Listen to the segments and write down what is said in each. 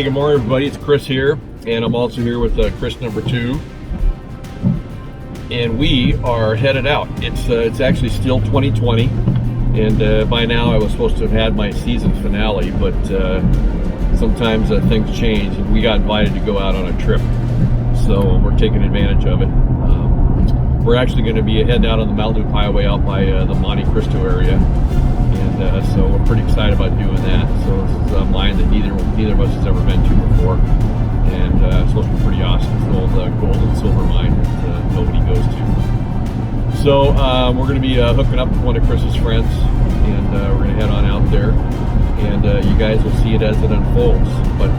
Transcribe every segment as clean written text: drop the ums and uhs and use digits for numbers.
Hey, good morning, everybody. It's Chris here, and I'm also here with Chris number 2, and we are headed out. It's actually still 2020, and by now I was supposed to have had my season finale, but sometimes things change, and we got invited to go out on a trip, so we're taking advantage of it. We're actually going to be heading out on the Malibu Highway out by the Monte Cristo area. And so we're pretty excited about doing that. So this is a mine that neither of us has ever been to before, and it's supposed to be pretty awesome. It's an old gold and silver mine that nobody goes to. So we're going to be hooking up with one of Chris's friends, and we're going to head on out there, and you guys will see it as it unfolds. But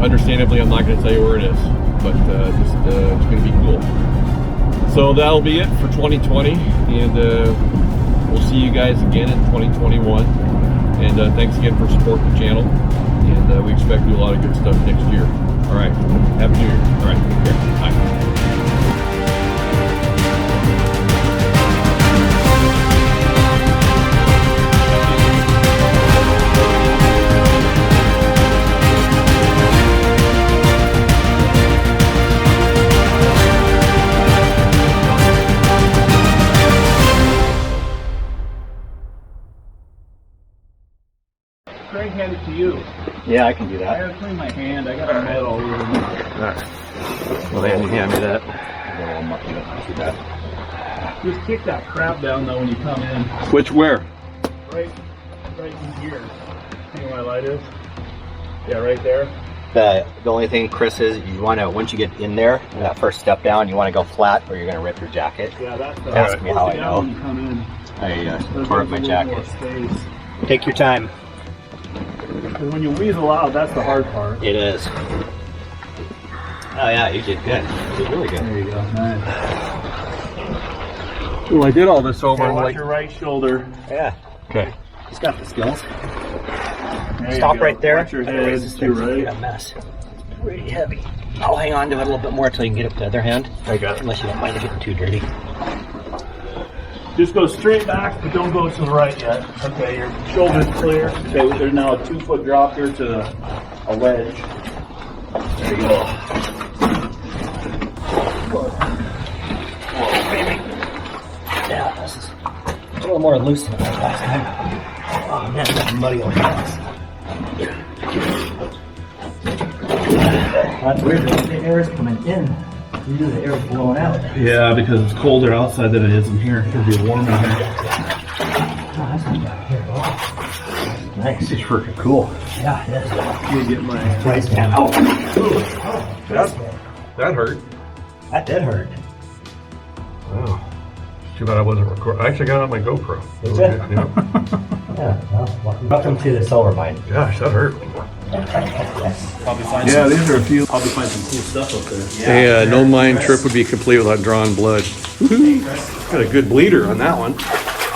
understandably, I'm not going to tell you where it is, but it's going to be cool. So that'll be it for 2020, and we'll see you guys again in 2021, and thanks again for supporting the channel, and we expect to do a lot of good stuff next year. All right, happy New Year. All right, take care. Bye. Craig, hand it to you. Yeah, I can do that. I gotta clean my hand. I got a medal. All right. Well, then you hand me that. Just kick that crap down though when you come in. Which where? Right in here. See where my light is? Yeah, right there. The only thing, Chris, is you want to, once you get in there, that first step down, you want to go flat or you're going to rip your jacket. Yeah, that's the Ask me how I know. When you come in. I tore up my jacket. Take your time. Because when you weasel out, that's the hard part. It is. Oh yeah, you did good. You did really good. There you go. Nice. Well, I did all this over Watch your right shoulder. Yeah. Okay. He's got the skills. There Stop you go. right there. Watch your head to your right. A mess. It's pretty heavy. I'll hang on to it a little bit more until you can get up the other hand. I got it. Unless you don't mind it getting too dirty. Just go straight back, but don't go to the right yet. Okay, your shoulder's clear. Okay, there's now a 2-foot drop here to a wedge. There you go. Whoa, baby. Yeah, this is a little more loose than last time. Oh man, that's muddy on this. That's weird. The air is coming in. Usually the air is blowing out. Yeah, because it's colder outside than it is in here. It'll be warm in here. Oh, that's not bad here at all. Nice. It's freaking cool. Yeah, it is. You get my Price down. Oh, That hurt. that did hurt. Wow. Too bad I wasn't recording. I actually got it on my GoPro. Did you? Yeah. Yeah, well, welcome to the silver mine. Gosh, that hurt. probably find some, these are a few. Probably find some cool stuff up there. Hey, no mine trip would be complete without drawing blood. Got a good bleeder on that one.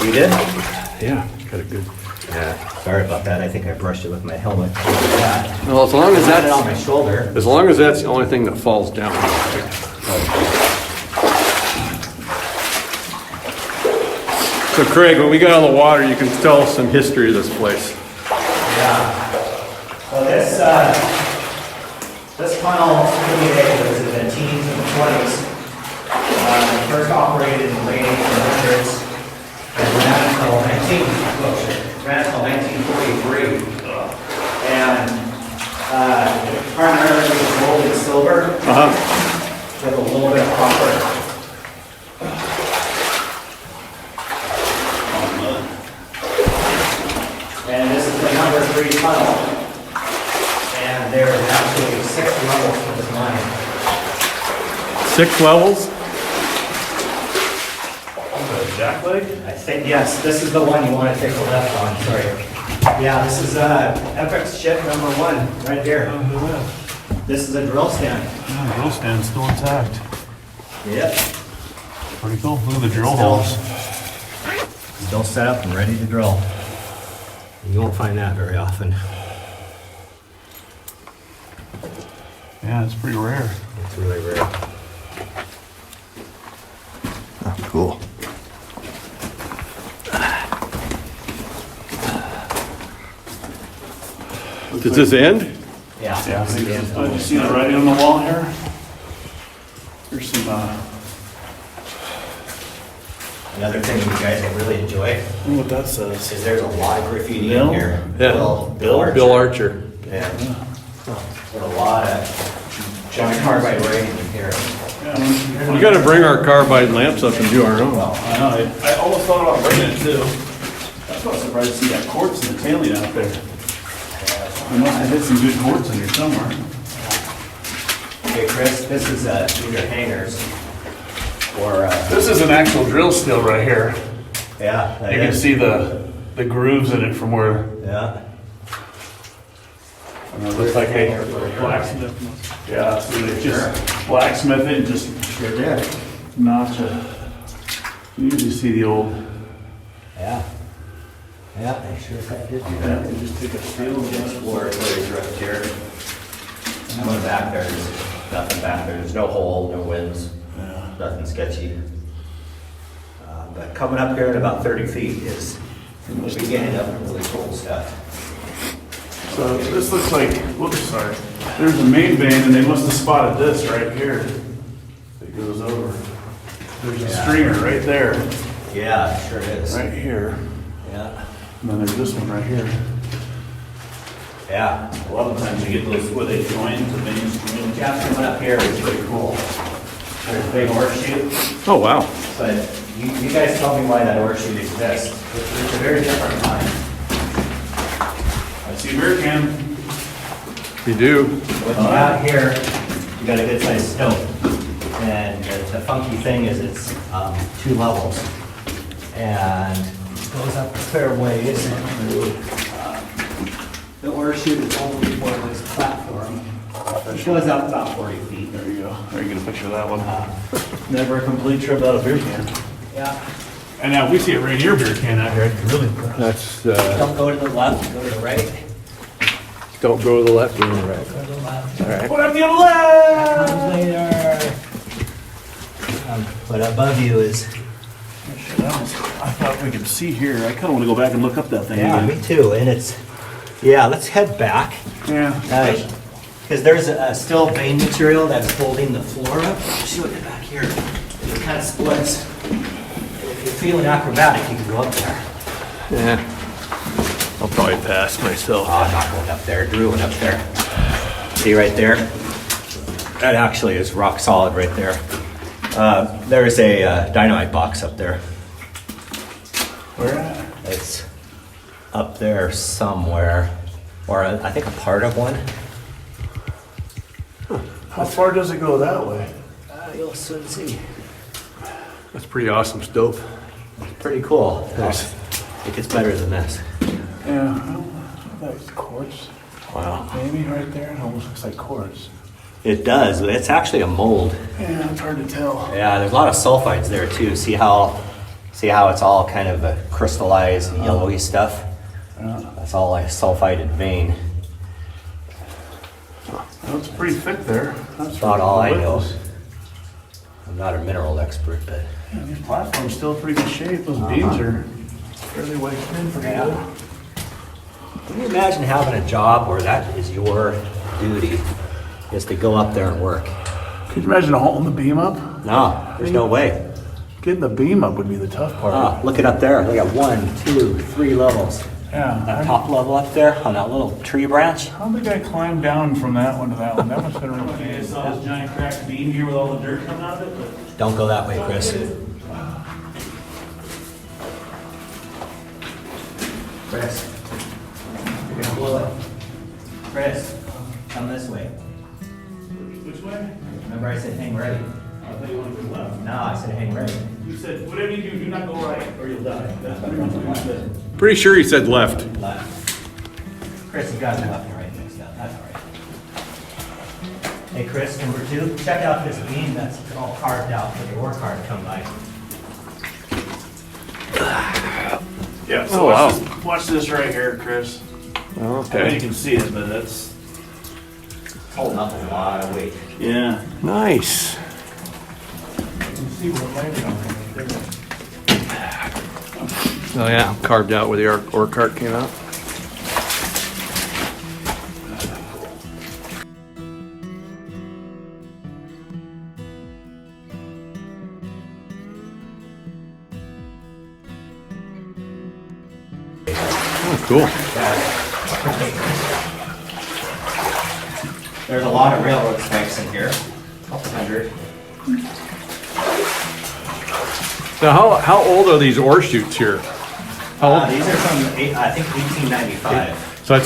You did? Yeah, got a good. Yeah. Sorry about that. I think I brushed it with my helmet. Well, as long as I had it on that's my shoulder. the only thing that falls down. So Craig, when we got out of the water, you can tell us some history of this place. Yeah. Well, this tunnel was in the teens and the 20s. First operated in the late 1800s and ran until 1943. And primarily gold and silver with a little bit of copper. And this is the number 3 tunnel. And there is actually 6 levels to this mine. 6 levels? Jack leg? I think, yes, this is the one you want to take a left on, sorry. Yeah, this is Epic's ship number 1, right here. This is a drill stand. Oh, drill stand still intact. Yep. Pretty cool. Look at the drill Still- holes. Still set up and ready to drill. You won't find that very often. Yeah, it's pretty rare. It's really rare. Oh, cool. Does this end? Yeah, you see the writing on the wall here? Here's some, Another thing you guys will really enjoy I don't know what that says. is there's a lot of graffiti Bill? in here. Yeah. Bill Archer. Yeah. There's a lot of John Carbide writing in here. We got to bring our carbide lamps up and do our own. I know, I almost thought about bringing it too. That's why I was surprised to see that quartz in the tailing out there. We must have hit some good quartz in here somewhere. Okay, Chris, this is these are hangers for This is an actual drill steel right here. yeah. that You can is. see the grooves in it from where, Yeah. I don't know, it looks like they blacksmith. Yeah, so they just blacksmith it and just Sure did. notch it. You usually see the old, Yeah. Yeah, they sure did do yeah, that. they just take a steel and just Floor is right here. I went back there, there's nothing back there, there's no hole, no winds, nothing sketchy. But coming up here at about 30 feet is the beginning of the really cool stuff. So this looks like, whoops, sorry. There's a main vein and they must have spotted this right here that goes over. There's a Yeah. stringer right there, Yeah, it sure is. right here. Yeah. And then there's this one right here. Yeah. A lot of times you get those where they join, the veins join. Jeff coming up here is pretty cool. There's a big horseshoe, Oh, wow. but you guys tell me why that horseshoe exists. It's a very different kind. I see beer can. You do. What you got here, you got a good sized stone. And the funky thing is it's 2 levels. And it goes up a fair ways. The horseshoe is only for this platform. It goes up about 40 feet. There you go. There you get a picture of that one. Uh, Never a complete trip without a beer can. Yeah. And now we see a Rainier beer can out here. It's really impressive. That's, Don't go to the left, go to the right. don't go to the left, go to the right. Go to the left. All right. What up the other left? Comes later. But above you is, I thought we could see here. I kind of want to go back and look up that thing yeah, again. me too. And it's, yeah, let's head back. Yeah. Because there's a still vein material that's holding the floor up. See what back here. It kind of splits. If you're feeling acrobatic, you can go up there. Yeah. I'll probably pass myself. Oh, I'm not going up there. Drew went up there. See right there? That actually is rock solid right there. There's a dynamite box up there. Where at? It's up there somewhere, or I think a part of one. How far does it go that way? You'll soon see. That's pretty awesome stuff. Pretty cool. Nice. It gets better than this. Yeah. That's quartz. Wow. Maybe right there. It almost looks like quartz. It does. It's actually a mold. Yeah, it's hard to tell. Yeah, there's a lot of sulfides there too. See how it's all kind of a crystallized yellowy stuff? That's all a sulfided vein. Well, it's pretty thick there. That's About all I know. witness. I'm not a mineral expert, but Yeah, these platforms still in pretty good shape. Those beams are fairly well in pretty Yeah. good. can you imagine having a job where that is your duty, is to go up there and work? Could you imagine holding the beam up? No, there's no way. Getting the beam up would be the tough part. Ah, look it up there. They got 1, 2, 3 levels. Yeah. That top level up there on that little tree branch. How did the guy climb down from that one to that one? That must have been really cool. I saw this giant cracked beam here with all the dirt coming out of it, but Don't go that way, Chris. Chris. You're gonna blow it. Chris, come this way. which way? Remember I said hang ready? I thought you wanted to go left. No, I said hang ready. You said, whatever you do not go right or you'll die. That's pretty much what you said. Pretty sure he said left. Left. Chris, you got the left and right mixed up. That's all right. Hey, Chris, number 2, check out this beam that's all carved out for the ore car to come by. Yeah, so Oh, wow. watch this right here, Chris. I know you Okay. can see it, but that's, It's holding up a lot of weight. yeah. Nice. You can see where it landed on right there. Oh yeah, carved out where the ore cart came out. Cool. There's a lot of railroad spikes in here, couple hundred. Now, how old are these ore chutes here? How old? These are from, I think, 1895. So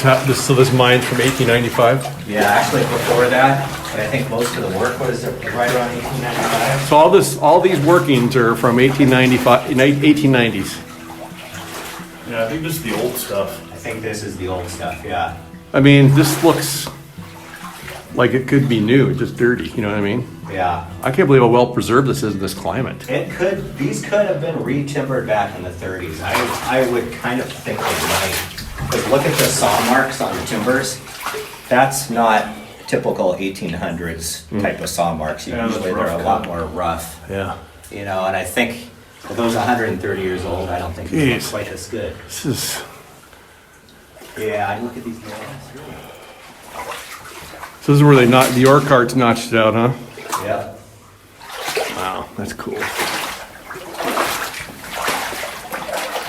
this mine's from 1895. Yeah, actually before that, but I think most of the work was right around 1895. So all these workings are from 1890s. Yeah, I think this is the old stuff. I think this is the old stuff, yeah. I mean, this looks like it could be new, just dirty. You know what I mean? Yeah. I can't believe how well preserved this is in this climate. These could have been re-timbered back in the 30s. I would kind of think they might. But look at the saw marks on the timbers. That's not typical 1800s type of saw marks. Yeah, that's Usually they're a rough lot cut. more rough. Yeah. You know, and I think for those 130 years old, I don't think Jeez. it's quite as good. This is. Yeah, I look at these nails. So this is where the ore carts notched it out, huh? Yep. Wow, that's cool.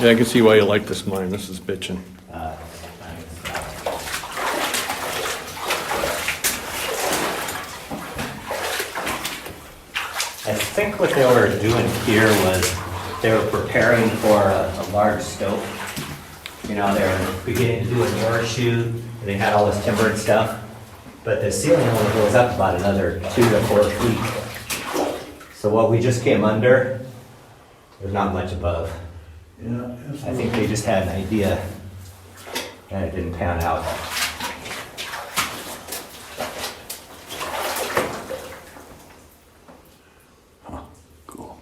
Yeah, I can see why you like this mine. This is bitchin'. I think what they were doing here was they were preparing for a large stope. You know, they were beginning to do an ore chute, and they had all this timber and stuff. But the ceiling only goes up about another 2 to 4 feet. So what we just came under, there's not much above. Yeah. I think they just had an idea, and it didn't pan out. Cool.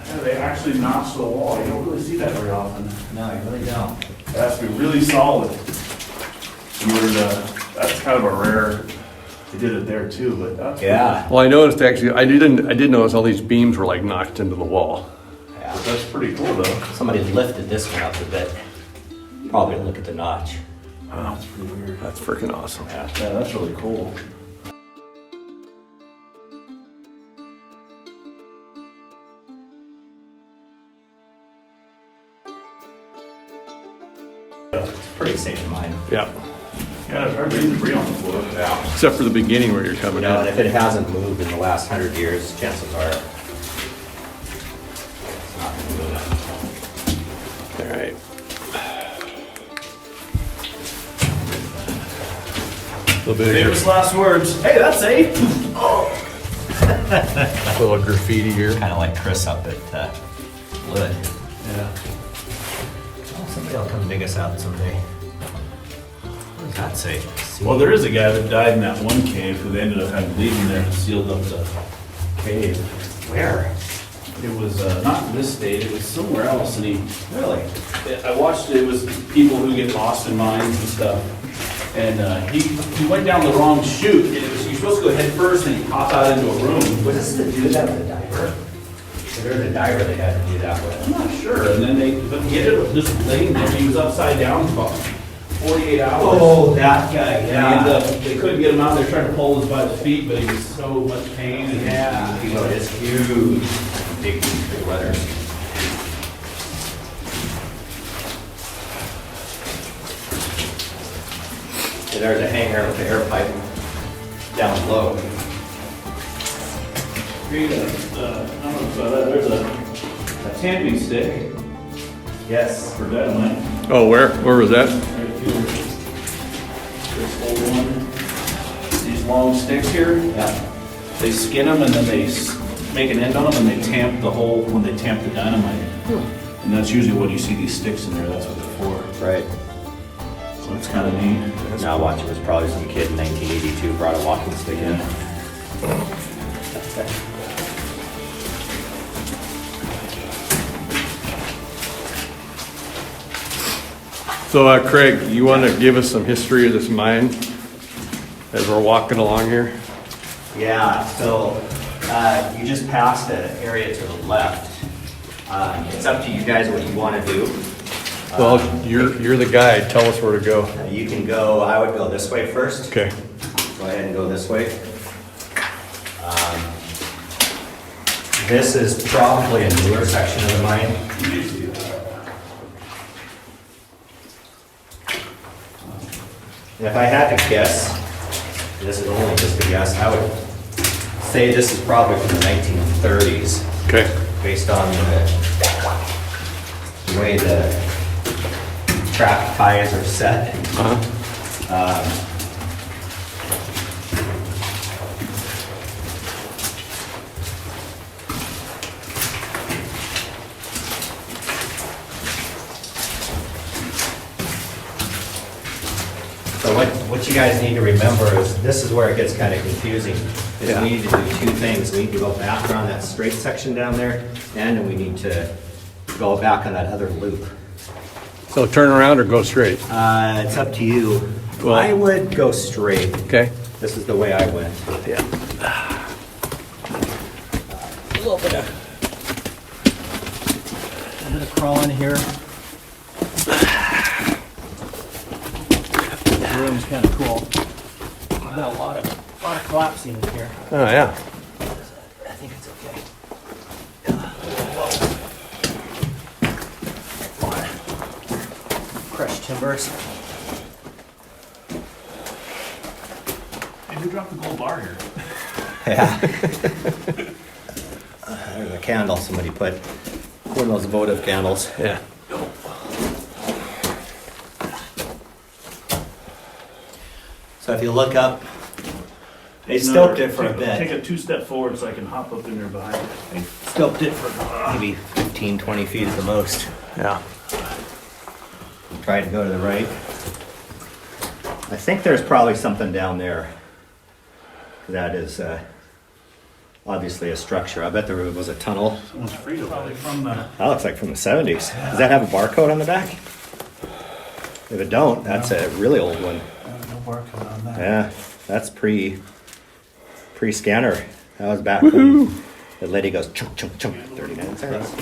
Yeah, they actually notched the wall. You don't really see that very often. No, you really don't. It has to be really solid. In order to, that's kind of a rare, they did it there too, but that's. Yeah. Well, I noticed actually, I did notice all these beams were like notched into the wall. Yeah. That's pretty cool though. Somebody lifted this one up a bit. Probably look at the notch. Wow, that's pretty weird. That's freaking awesome. Yeah, that's really cool. It's pretty safe in mine. Yeah. Yeah, it's hard to even breathe on the floor. Yeah. Except for the beginning where you're You coming know, and in. if it hasn't moved in the last 100 years, chances are it's not gonna move. All right. A little bit of Famous last words. Hey, that's safe. little graffiti here. Kind of like Chris up at Wood. Yeah. Oh, somebody will come dig us out someday. What does that say? Well, there is a guy that died in that one cave who they ended up having leaving there and sealed up the cave. Where? It was not in this state, it was somewhere else, and he, Really? I watched it, was people who get lost in mines and stuff. And he went down the wrong chute, and it was, you're supposed to go head first and you pop out into a room. Was this the dude that was a diver? If there was a diver, they had to do that with. I'm not sure, and then but he ended up just laying there, he was upside down for about 48 hours. Oh, that guy, And he ended up, they couldn't get him out there trying to pull his by the feet, but he was so much pain. And Yeah, he wrote his huge, big letters. And there's a hangar with the air pipe down low. I don't know if there's a tamping stick Yes. for dynamite. Oh, where was that? Right here. This old one. These long sticks here, Yeah. they skin them and then they make an end on them and they tamp the hole when they tamp the dynamite. And that's usually when you see these sticks in there, that's what they're for. Right. So it's kind of neat. Now watch, it was probably some kid in 1982 brought a walking stick in. So, Craig, you want to give us some history of this mine as we're walking along here? Yeah, so you just passed an area to the left. It's up to you guys what you want to do. Well, you're the guide. Tell us where to go. You can go, I would go this way first. Okay. Go ahead and go this way. This is probably a newer section of the mine. if I had to guess, and this is only just a guess, I would say this is probably from the 1930s. Okay. Based on the way the track ties are set. So what you guys need to remember is, this is where it gets kind of confusing. Is we need to do two things. We need to go back around that straight section down there, and we need to go back on that other loop. So turn around or go straight? It's up to you. Well, I would go straight. Okay. This is the way I went. Yeah. A little bit of crawling here. The room's kind of cool. I've got a lot of collapsing in here. Oh, yeah. I think it's okay. Crushed timbers. Hey, who dropped the gold bar here? Yeah. There's a candle somebody put. One of those votive candles. Yeah. So if you look up, they scoped it for a Take bit. a 2-step forward so I can hop up in there behind you. They scoped it for maybe 15, 20 feet at the most. Yeah. Tried to go to the right. I think there's probably something down there. That is obviously a structure. I bet there was a tunnel. Someone's free to probably from the. That looks like from the 70s. Does that have a barcode on the back? If it don't, that's a really old one. No barcode on that. Yeah, that's pre-scanner. That was back when the lady goes chunk, chunk, chunk, 39 cents. Got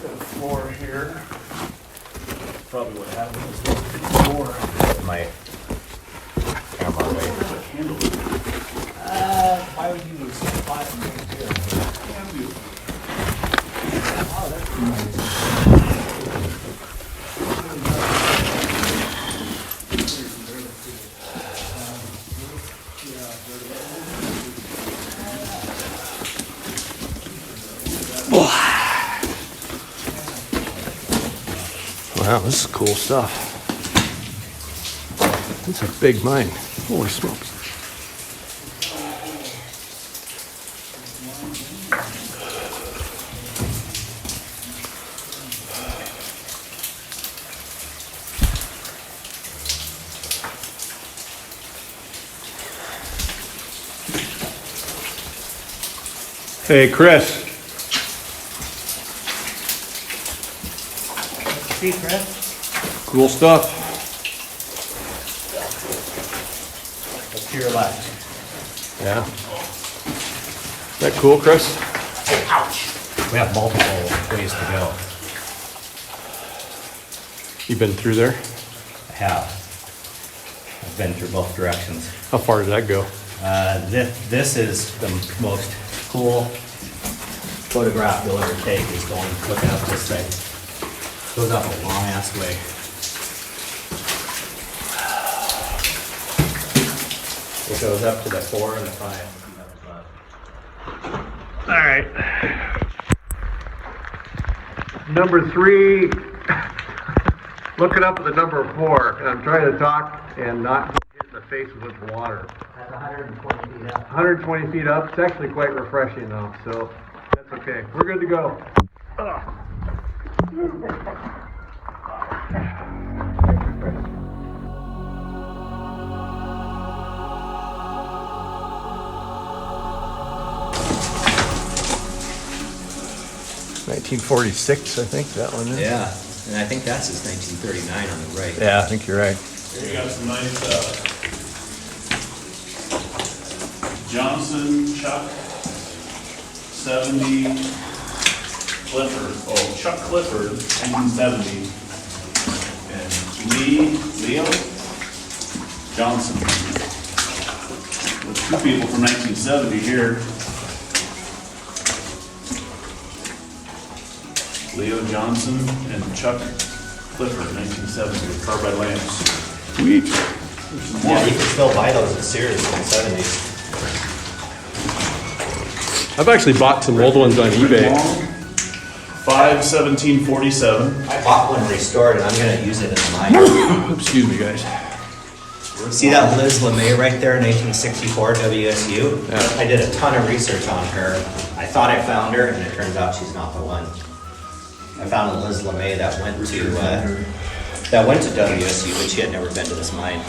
a floor here. Probably what happened was the floor. My camera away. There's a candle. Why would you use spot here? Wow, this is cool stuff. It's a big mine. Holy smokes. Hey, Chris. See, Chris? Cool stuff. Look to your left. Yeah. Is that cool, Chris? We have multiple ways to go. You been through there? I have. I've been through both directions. How far does that go? This is the most cool photograph you'll ever take, is going looking up this thing. Goes up a long ass way. It goes up to the 4 and the 5. All right. Number 3, looking up at the number 4, and I'm trying to talk and not get in the face with water. That's 120 feet up. 120 feet up. It's actually quite refreshing though, so that's okay. We're good to go. Ugh. 1946, I think that one is. Yeah, and I think that's his 1939 on the right. Yeah, I think you're right. Here you got some nice Johnson, Chuck, 70, Clifford. Oh, Chuck Clifford, 1970. And Leo Johnson. There's 2 people from 1970 here. Leo Johnson and Chuck Clifford, 1970, with carbide lamps. Sweet. There's some more. Yeah, you can still buy those at Sears in the 70s. I've actually bought some old ones on eBay. 5/17/47. I bought one restored and I'm gonna use it as mine. Excuse me, guys. See that Liz LeMay right there, 1964 WSU? Yeah. I did a ton of research on her. I thought I found her, and it turns out she's not the one. I found a Liz LeMay that went to WSU, but she had never been to this mine.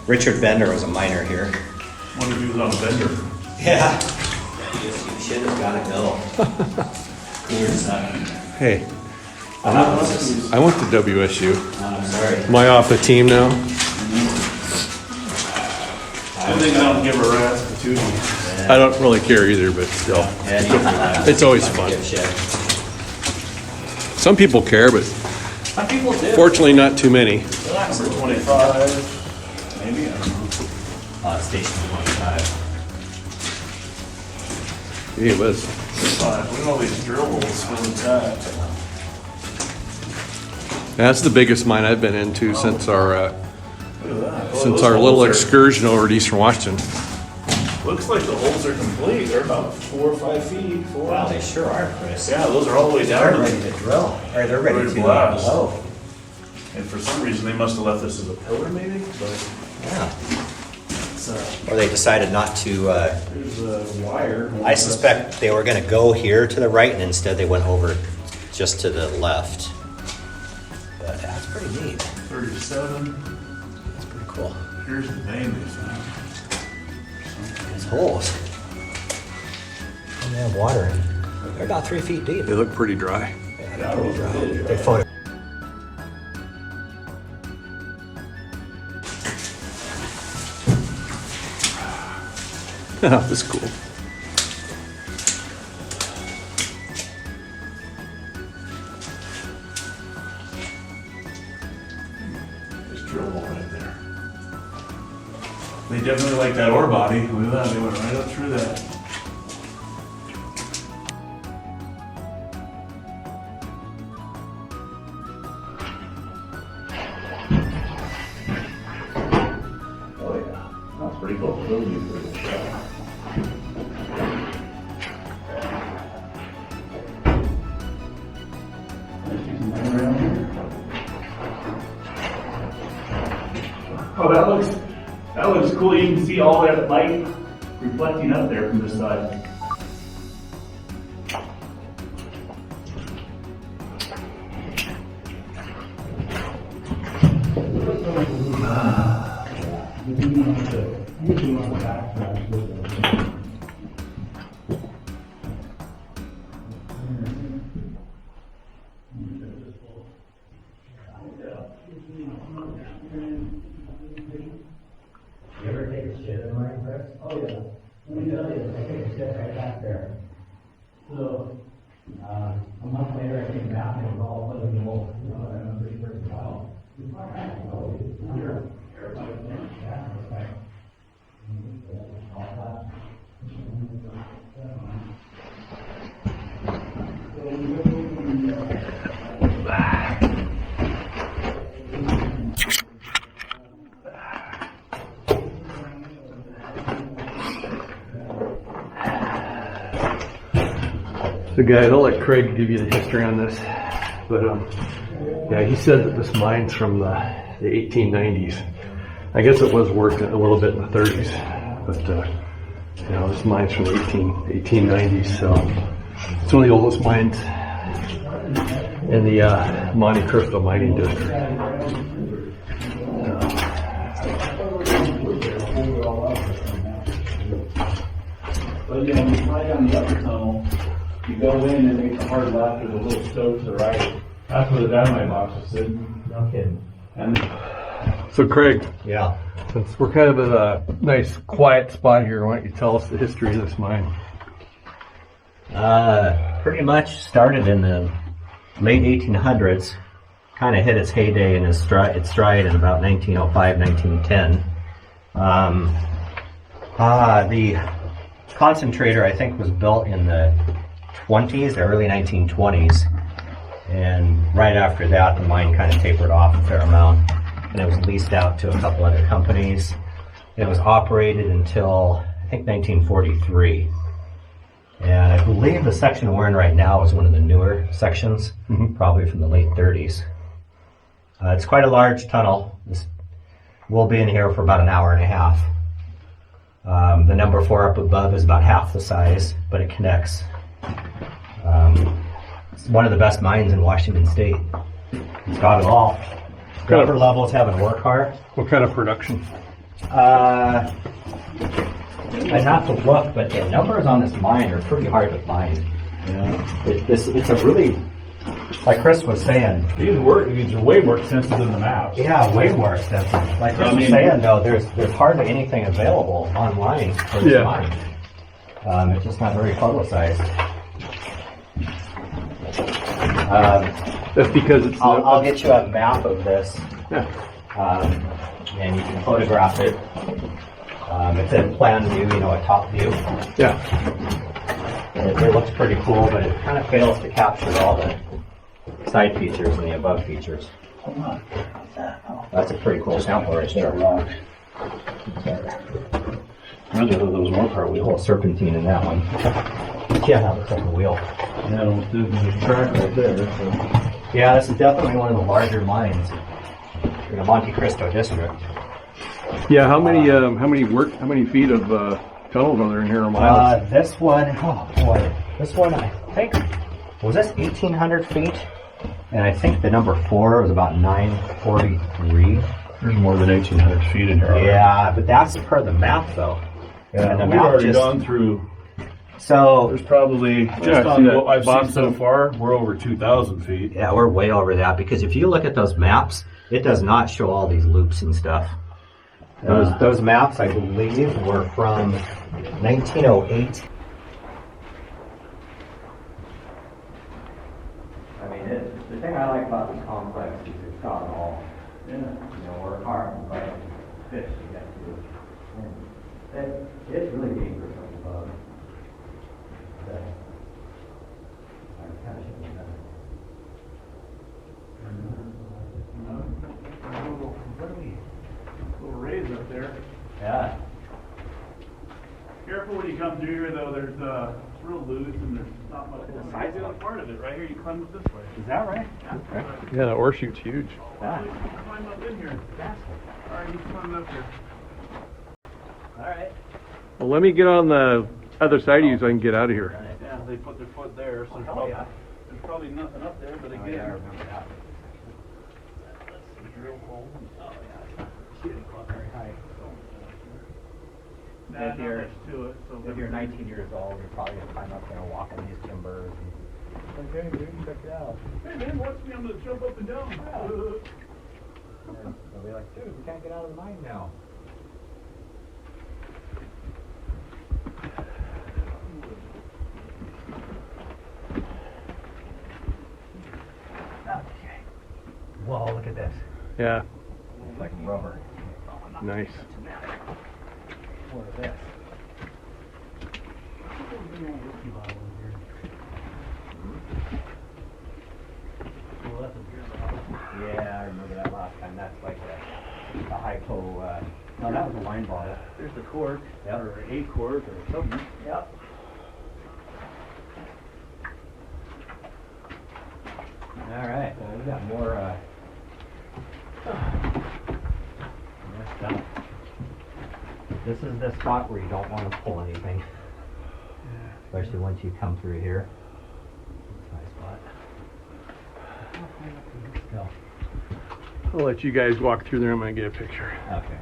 Richard Bender was a miner here. Wonder if he was on a vendor. Yeah. You should have got to go. Here's Hey, I went to WSU. I'm sorry. Am I off the team now? I think I don't give a rat's patootie. I don't really care either, but still. Yeah, It's always fun. Give a shit. Some people care, but Some people do. fortunately not too many. Number 25, maybe, I don't know. Station 25. Yeah, Liz. 5. Look at all these drill holes still intact. That's the biggest mine I've been into since our Look at that. Oh, since those our little holes are- excursion over to Eastern Washington. Looks like the holes are complete. They're about 4 or 5 feet. 4. Wow, they sure are, Chris. Yeah, those are all the way They're down. ready to drill. Or they're ready Ready to to blast. blow. And for some reason, they must have left this as a pillar, maybe. But Yeah. it's, Or they decided not to, there's a wire. I suspect they were gonna go here to the right and instead they went over just to the left. But that's pretty neat. 37. That's pretty cool. Here's the vein they found. These holes. And they have water in. They're about 3 feet deep. They look pretty dry. Yeah, they're pretty dry. They photo. This is cool. There's drill hole right there. They definitely like that ore body. Look at that. They went right up through that. Oh yeah, that's pretty cool. Those be pretty good shot. Oh, that looks cool. You can see all that light reflecting up there from this side. You ever take a shit in mine, Chris? Oh, yeah. Let me tell you, I take a shit right back there. So, a month later, I came back and it was all fuzzy and old. You know, I'm a pretty versatile. So guys, I'll let Craig give you the history on this, but yeah, he said that this mine's from the 1890s. I guess it was worked a little bit in the 30s, but you know, this mine's from the 1890s, so it's one of the oldest mines in the Monte Cristo Mining District. But you know, when you fly down the upper tunnel, you go in and make a hard left with a little stove to the right. That's where the dynamite box is sitting. No kidding. And So Craig, Yeah. since we're kind of at a nice quiet spot here, why don't you tell us the history of this mine? Pretty much started in the late 1800s, kind of hit its heyday and its stride in about 1905, 1910. The concentrator, I think, was built in the 20s, the early 1920s, And right after that, the mine kind of tapered off a fair amount, and it was leased out to a couple other companies. It was operated until, I think, 1943. And I believe the section we're in right now is one of the newer sections, probably from the late 30s. It's quite a large tunnel. We'll be in here for about an hour and a half. The number 4 up above is about half the size, but it connects. It's one of the best mines in Washington State. It's got it all. The upper levels haven't worked hard. What kind of production? I'd have to look, but the numbers on this mine are pretty hard to find. Yeah. It's a really, like Chris was saying. These are way more extensive than the maps. Yeah, way more extensive. Like Chris was saying, though, there's hardly anything available online for this mine. It's just not very publicized. That's because it's. I'll get you a map of this. Yeah. And you can photograph it. It's a plan view, a top view. Yeah. It looks pretty cool, but it kind of fails to capture all the side features and the above features. Hold on. That's a pretty cool sample right there. There was one part A little serpentine in that one. Yeah, that looks like a wheel. Yeah, there's a track right there. So. Yeah, this is definitely one of the larger mines in the Monte Cristo District. Yeah. How many feet of tunnels are there in here? Miles? This one, I think, was this 1,800 feet? And I think the number 4 was about 943. There's more than 1,800 feet in here. Yeah, but that's per the map, though. Yeah, and the we've map already just gone through. So There's probably just on what I've seen so far, we're over 2,000 feet. yeah, we're way over that because if you look at those maps, it does not show all these loops and stuff. Those maps, I believe, were from 1908. I mean, the thing I like about this complex is it's got it all. Yeah. We're hard and like fish to get to. And it's really dangerous up above. Little raise up there. Yeah. Careful when you come through here, though. There's it's real loose and there's not much. That's the other part of it right here. You climb up this way. Is that right? Yeah, the ore chute's huge. Yeah. You can climb up in here. All right, you climb up here. All right. Well, let me get on the other side of you so I can get out of here. Yeah, they put their foot there, so there's probably nothing up there, but again. Oh, yeah, I remember that. Drill hole. Oh, yeah. Shooting club very high. Nah, not much to it. So If you're 19 years old, you're probably going to climb up there and walk on these timbers. Okay, dude, check it out. Hey man, watch me, I'm gonna jump up and down. And they'll be like, dude, we can't get out of the mine now. Okay. Whoa, look at this. Yeah. It's like rubber. Nice. What is this? Yeah, I remember that last time. That's like a hypo. No, that was a wine bottle. There's the cork, Yep. or a cork, or something. Yep. All right, well, we got more stuff. This is the spot where you don't want to pull anything, especially once you come through here. It's a nice spot. Go. I'll let you guys walk through there. I'm going to get a picture. Okay.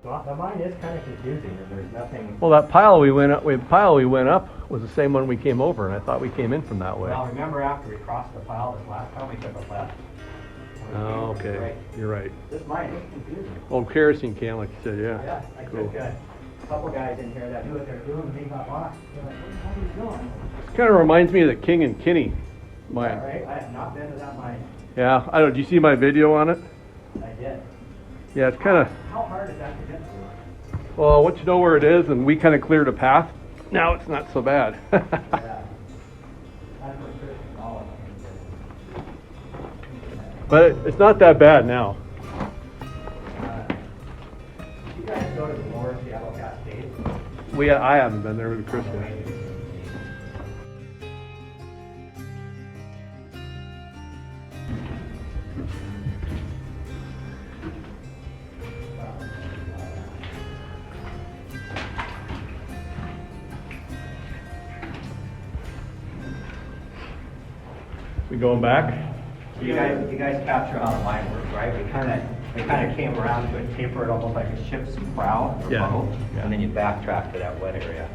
Well, the mine is kind of confusing, and there's nothing. Well, that pile we went up was the same one we came over, and I thought we came in from that way. Well, remember after we crossed the pile this last time, we took a left. Oh, okay. Right. You're right. This mine is confusing. Old kerosene can, like you said, yeah. Yeah, I Cool. took couple guys in here that knew what they're doing, and they got lost. They're like, what are you doing? Kind of reminds me of the King and Kinney mine. All right, I have not been to that mine. Yeah, I don't. Did you see my video on it? I did. Yeah, it's kind of. How hard is that to get to? Well, once you know where it is, and we kind of cleared a path, now it's not so bad. Yeah. That's what Chris and all of them did. But it's not that bad now. You guys go to the Lower Seattle Cascade? I haven't been there with Kristen. We going back? You guys capture how the line works, right? We kind of came around to a tapered, almost like a ship's prow or Yeah, bow, yeah. and then you backtrack to that wet area.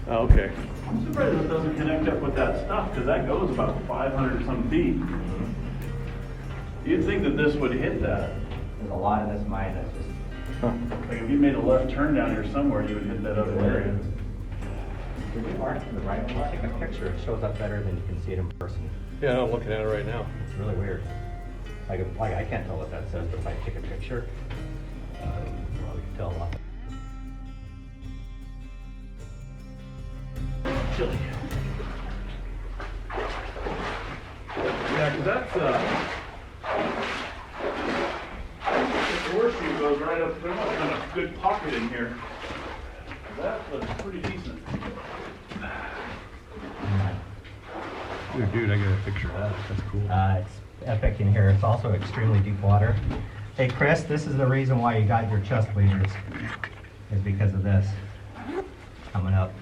Oh, okay. I'm surprised it doesn't connect up with that stuff, because that goes about 500 some feet. You'd think that this would hit that. There's a lot in this mine that's just, Like if you made a left turn down here somewhere, you would hit that other area. if you mark to the right, when you take a picture, it shows up better than you can see it in person. Yeah, I'm looking at it right now. It's really weird. Like I can't tell what that says, but if I take a picture, well, we can tell a lot. Chilly. Yeah, because that's, the horseshoe goes right up, there must have been a good pocket in here. That looks pretty decent. Dude, I got a picture of that. That's cool. It's epic in here. It's also extremely deep water. Hey, Chris, this is the reason why you got your chest waders, is because of this coming up.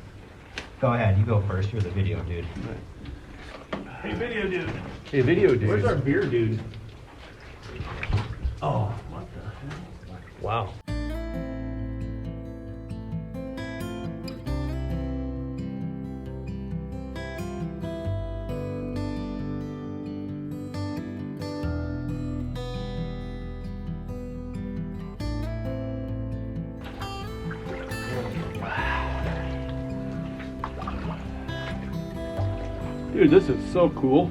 Go ahead, you go first. You're the video dude. Hey, video dude. Hey, video dude. Where's our beer dude? Oh, What the hell? Wow. Dude, this is so cool.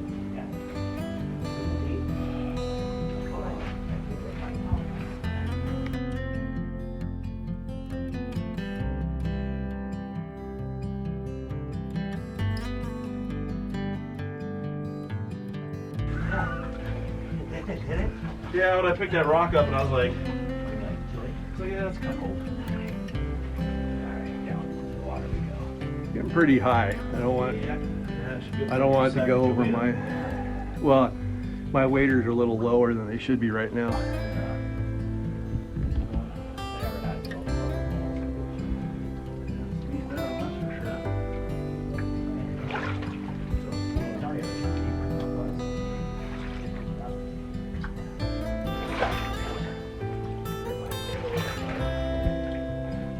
Yeah, when I picked that rock up and I was like, so yeah, that's kind of cool. Getting pretty high. I don't want it to go over my. Well, my waders are a little lower than they should be right now.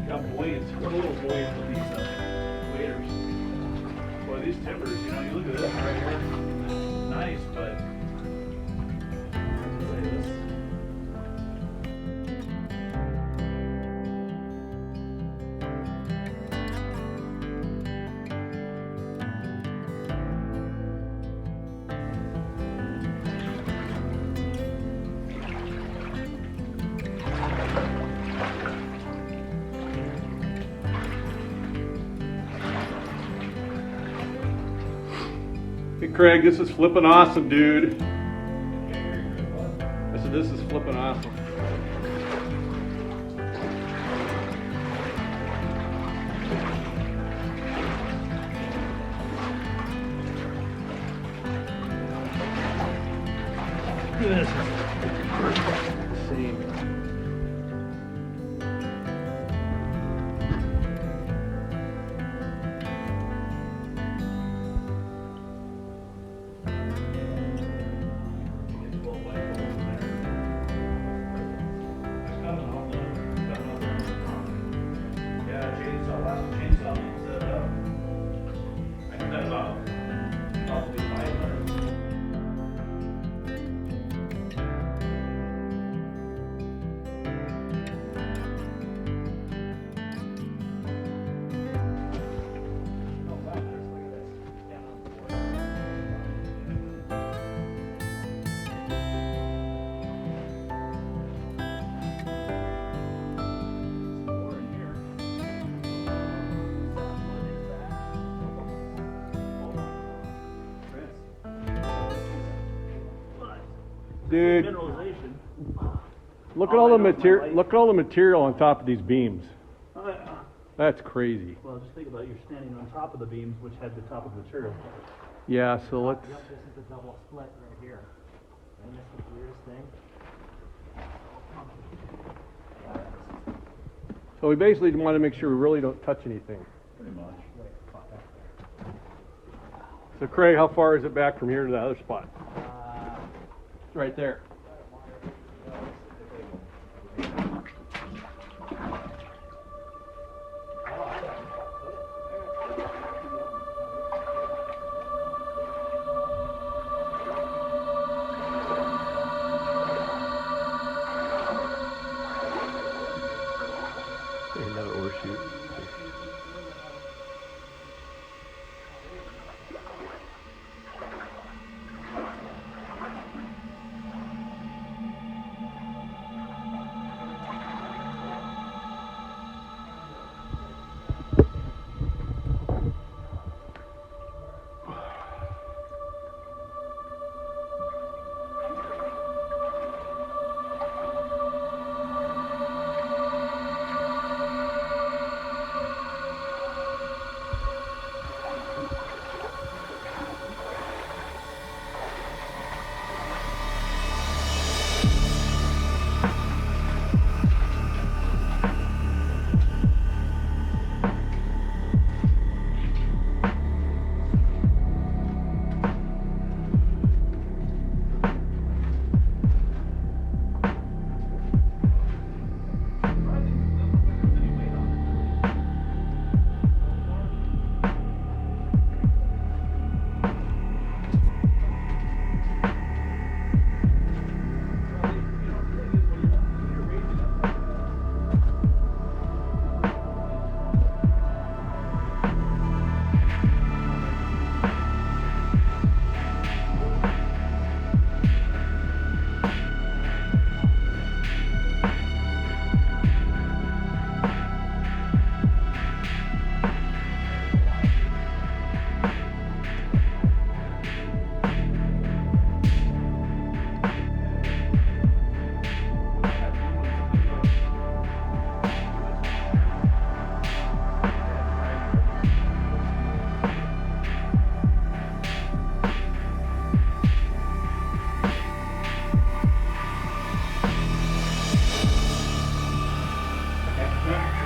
Got buoyant. What a little buoyant with these waders. Boy, these timbers, you know, you look at this right here. Nice, but. Look at this. Hey Craig, this is flipping awesome, dude. I said this is flipping awesome. This is insane. Dude, Mineralization. look at all the material. Look at all the material on top of these beams. That's crazy. Well, just think about it. You're standing on top of the beams, which had the top of the material. Yeah, so let's. Yep, this is the double split right here. And this is the weirdest thing. So we basically want to make sure we really don't touch anything. Pretty much. So Craig, how far is it back from here to the other spot? It's right there. Another ore chute.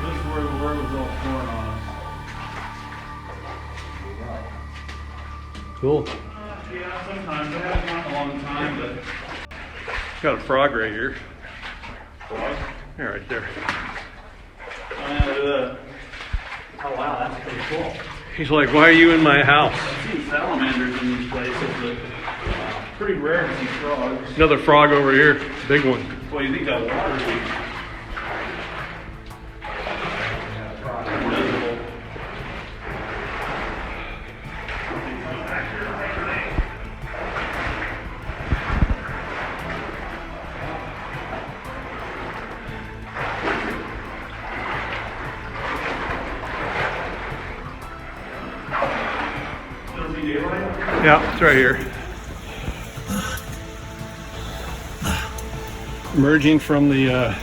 This is where the word was all pouring on us. Cool. Yeah, sometimes. I haven't gone a long time, but. Got a frog right here. Frog? Yeah, right there. Oh, wow, that's pretty cool. He's like, why are you in my house? I've seen salamanders in these places, but pretty rare to see frogs. Another frog over here. Big one. Well, you think that water would be invisible. Still see daylight? Yeah, it's right here. Emerging from the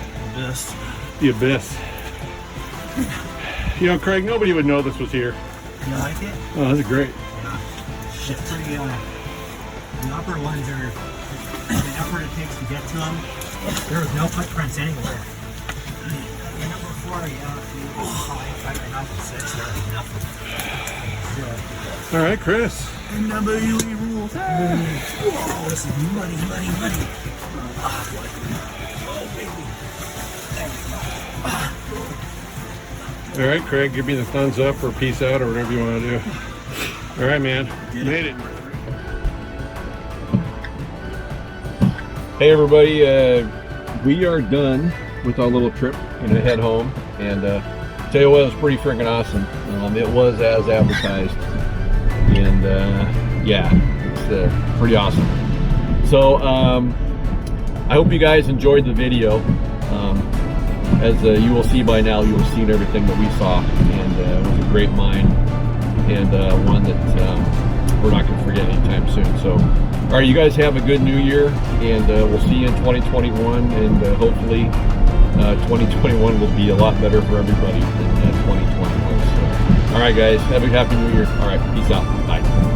abyss. You know, Craig, nobody would know this was here. You like it? Oh, this is great. It's pretty, the upper ones are, the effort it takes to get to them, there was no footprints anywhere. And number 4, not the 6, there was nothing. All right, Chris. NWE rules. Whoa, this is money. All right, Craig, give me the thumbs up or peace out or whatever you want to do. All right, man. Made it. Hey everybody, we are done with our little trip and I head home. And tell you what, it was pretty freaking awesome. It was as advertised, and yeah, it's pretty awesome. So I hope you guys enjoyed the video. As you will see by now, you will have seen everything that we saw, and it was a great mine, and one that we're not going to forget anytime soon. So All right, you guys have a good new year, and we'll see you in 2021, and hopefully 2021 will be a lot better for everybody than 2021. So, all right, guys, have a happy new year. All right, peace out. Bye.